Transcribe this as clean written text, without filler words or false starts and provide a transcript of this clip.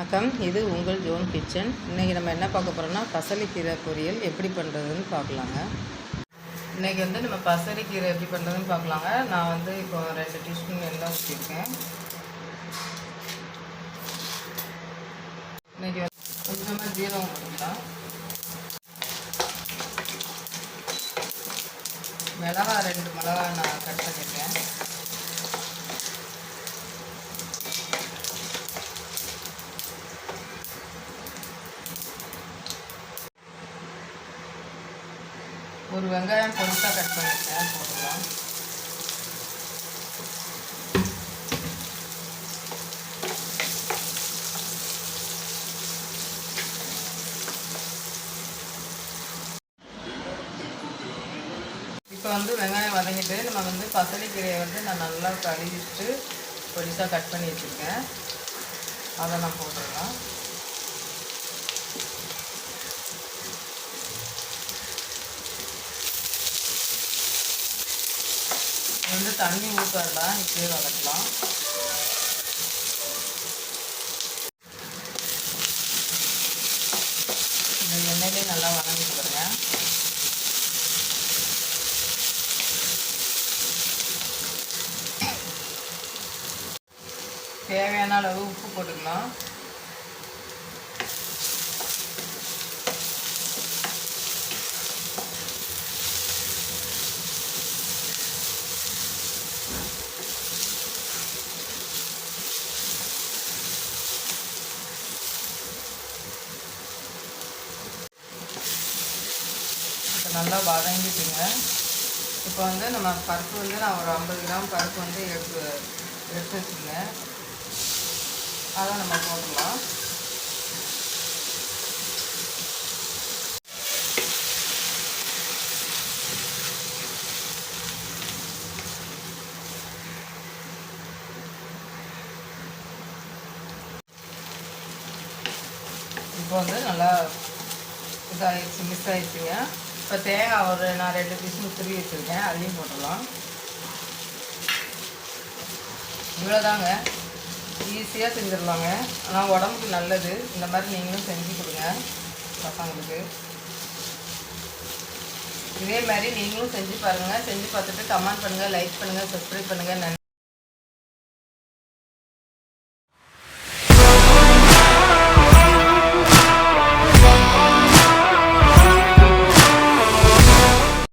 வணக்கம். இது உங்கள் ஜோன் கிச்சன். இன்றைக்கி நம்ம என்ன பார்க்க போகிறோம்னா பசலைக்கீரை பொரியல் எப்படி பண்ணுறதுன்னு பார்க்கலாங்க. இன்றைக்கி நம்ம பசலைக்கீரை எப்படி பண்ணுறதுன்னு பார்க்கலாங்க. நான் இப்போ 2 டீஸ்பூன் எண்ணெய் ஊற்றிருக்கேன். இன்றைக்கி கொஞ்சமாக ஜீரகம் போட்டுக்கலாம். மிளகா 2 மிளகா நான் கட் பண்ணியிருக்கேன். ஒரு வெங்காயம் பொருட்டாக கட் பண்ணியிருக்கேன், போடலாம். இப்போ வெங்காயம் வதங்கிட்டு நம்ம பசலைக்கீரையை நான் நல்லா கழுவிட்டு பொடிசாக கட் பண்ணி வச்சுருக்கேன். அதை நான் போட்டுடலாம். தண்ணி ஊற்றலாம், இப்படியே வதக்கலாம். இந்த எண்ணெயிலே நல்லா வதங்கிட்டு பாருங்க. தேவையான அளவு உப்பு போட்டுக்கலாம். நல்லா வதங்கிட்டுங்க. இப்போ நம்ம பருப்பு நான் ஒரு 50 கிராம் பருப்பு எடுத்து வச்சுருக்கேன். அதை நம்ம போடலாம். இப்போ நல்லா இதாகிடுச்சு, மிஸ் ஆகிடுச்சுங்க. இப்போ தேங்காய் நான் 2 பீஸும் துருவி வச்சுருக்கேன், அதையும் போட்டுடலாம். இவ்வளோதாங்க, ஈஸியாக செஞ்சிடலாங்க. ஆனால் உடம்புக்கு நல்லது. இந்த மாதிரி நீங்களும் செஞ்சு கொடுங்க பசங்களுக்கு. இதே மாதிரி நீங்களும் செஞ்சு பாருங்கள். செஞ்சு பார்த்துட்டு கமெண்ட் பண்ணுங்கள், லைக் பண்ணுங்கள், சப்ஸ்கிரைப் பண்ணுங்கள். நன்றி.